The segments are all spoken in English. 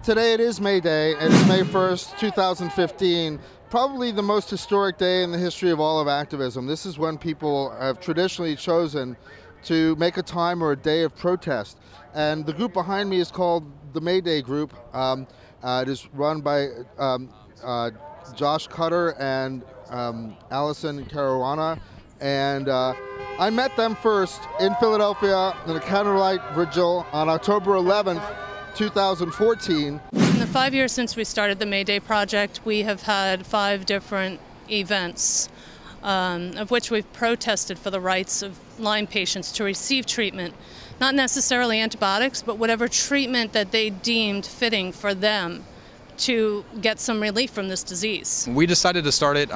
Today it is Mayday, and it's May 1st, 2015, probably the most historic day in the history of all of activism. This is when people have traditionally chosen to make a time or a day of protest. And the group behind me is called the Mayday Group. It is run by Josh Cutter and Allison Caruana. And I met them first in Philadelphia in a candlelight vigil on October 11th, 2014. In the 5 years since we started the Mayday Project, we have had 5 different events, of which we've protested for the rights of Lyme patients to receive treatment. Not necessarily antibiotics, but whatever treatment that they deemed fitting for them to get some relief from this disease. We decided to start it.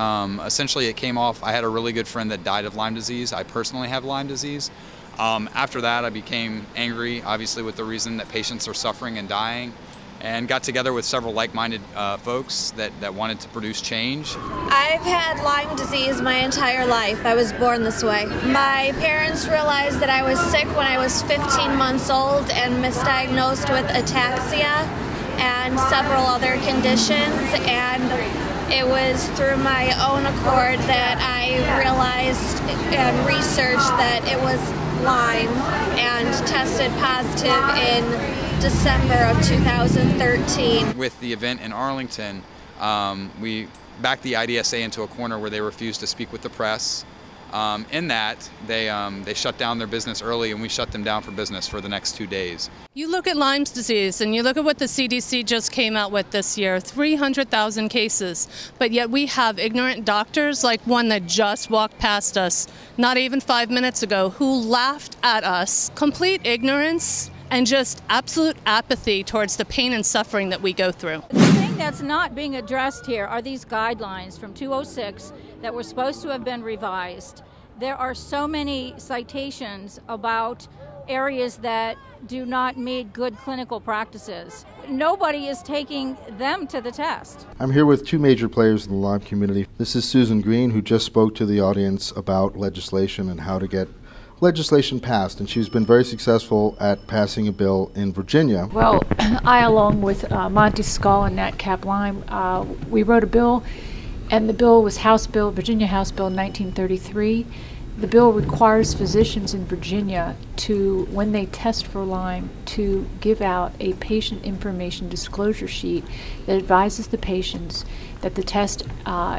Essentially it came off, I had a really good friend that died of Lyme disease. I personally have Lyme disease. After that I became angry, obviously, with the reason that patients are suffering and dying, and got together with several like-minded folks that wanted to produce change. I've had Lyme disease my entire life. I was born this way. My parents realized that I was sick when I was 15 months old and misdiagnosed with ataxia and several other conditions, and it was through my own accord that I realized and researched that it was Lyme and tested positive in December of 2013. With the event in Arlington, we backed the IDSA into a corner where they refused to speak with the press. In that, they shut down their business early, and we shut them down for business for the next 2 days. You look at Lyme's disease and you look at what the CDC just came out with this year, 300,000 cases, but yet we have ignorant doctors like one that just walked past us not even 5 minutes ago who laughed at us. Complete ignorance and just absolute apathy towards the pain and suffering that we go through. The thing that's not being addressed here are these guidelines from 2006 that were supposed to have been revised. There are so many citations about areas that do not meet good clinical practices. Nobody is taking them to the test. I'm here with 2 major players in the Lyme community. This is Susan Green, who just spoke to the audience about legislation and how to get legislation passed, and she's been very successful at passing a bill in Virginia. Well, I, along with Monty Skull and Nat Cap Lyme, we wrote a bill, and the bill was Virginia House Bill 1933. The bill requires physicians in Virginia to, when they test for Lyme, to give out a patient information disclosure sheet that advises the patients that the test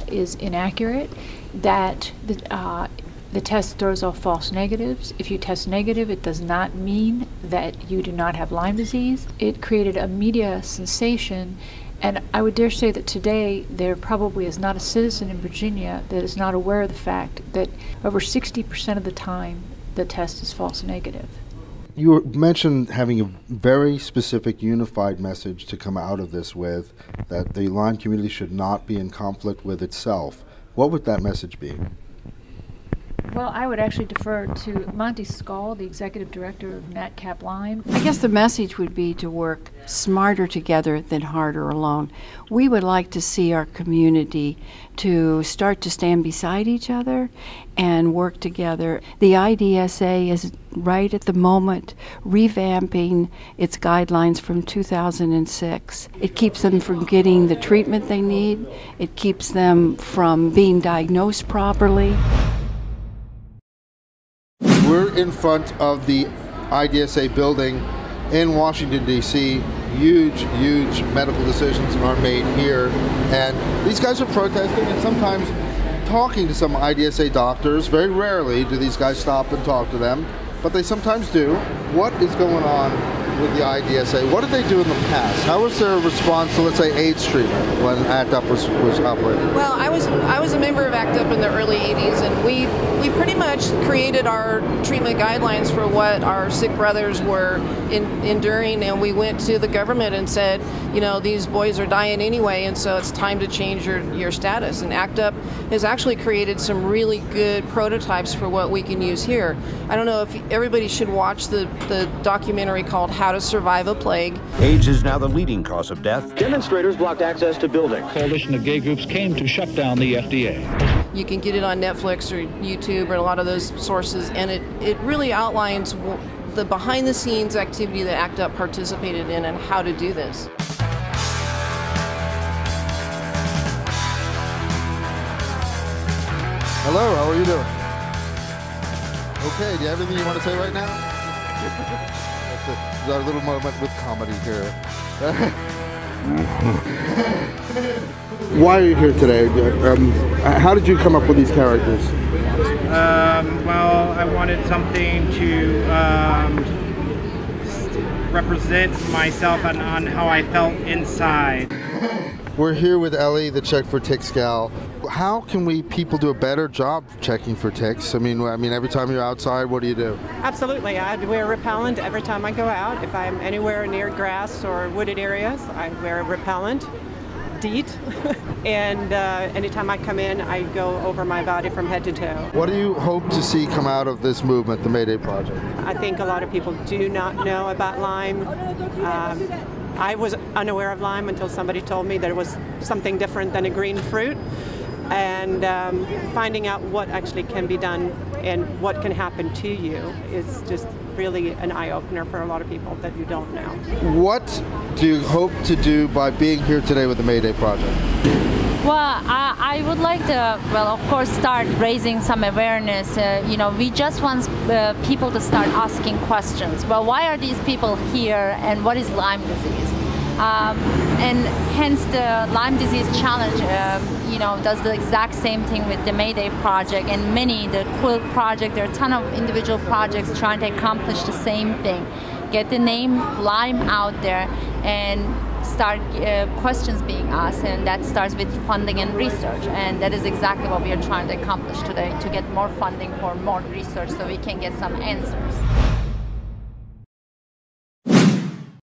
is inaccurate, that the test throws off false negatives. If you test negative, it does not mean that you do not have Lyme disease. It created a media sensation, and I would dare say that today there probably is not a citizen in Virginia that is not aware of the fact that over 60% of the time the test is false negative. You mentioned having a very specific unified message to come out of this with, that the Lyme community should not be in conflict with itself. What would that message be? Well, I would actually defer to Monty Skull, the executive director of Nat Cap Lyme. I guess the message would be to work smarter together than harder alone. We would like to see our community to start to stand beside each other and work together. The IDSA is right at the moment revamping its guidelines from 2006. It keeps them from getting the treatment they need. It keeps them from being diagnosed properly. We're in front of the IDSA building in Washington, D.C. Huge medical decisions are made here. And these guys are protesting and sometimes talking to some IDSA doctors. Very rarely do these guys stop and talk to them, but they sometimes do. What is going on with the IDSA? What did they do in the past? How was their response to, let's say, AIDS treatment when ACT UP was operating? Well, I was a member of ACT UP in the early 80s, and we pretty much created our treatment guidelines for what our sick brothers were enduring, and we went to the government and said, you know, these boys are dying anyway, and so it's time to change your status. And ACT UP has actually created some really good prototypes for what we can use here. I don't know if everybody should watch the documentary called How to Survive a Plague. AIDS is now the leading cause of death. Demonstrators blocked access to buildings. Coalition of gay groups came to shut down the FDA. You can get it on Netflix or YouTube or a lot of those sources, and it really outlines the behind-the-scenes activity that ACT UP participated in and how to do this. Hello, how are you doing? Okay, do you have anything you want to say right now? That's our little moment with comedy here. Why are you here today? How did you come up with these characters? Well, I wanted something to represent myself on how I felt inside. We're here with Ellie, the Check for Ticks gal. How can people do a better job checking for ticks? I mean, every time you're outside, what do you do? Absolutely. I wear repellent every time I go out. If I'm anywhere near grass or wooded areas, I wear repellent, DEET, and anytime I come in, I go over my body from head to toe. What do you hope to see come out of this movement, the Mayday Project? I think a lot of people do not know about Lyme. I was unaware of Lyme until somebody told me that it was something different than a green fruit. And finding out what actually can be done and what can happen to you is just really an eye-opener for a lot of people that you don't know. What do you hope to do by being here today with the Mayday Project? Well, I would like to, of course, start raising some awareness. We just want people to start asking questions. Well, why are these people here, and what is Lyme disease? And hence the Lyme Disease Challenge, does the exact same thing with the Mayday Project and the Quilt Project. There are a ton of individual projects trying to accomplish the same thing. Get the name Lyme out there and start questions being asked, and that starts with funding and research, and that is exactly what we are trying to accomplish today, to get more funding for more research so we can get some answers.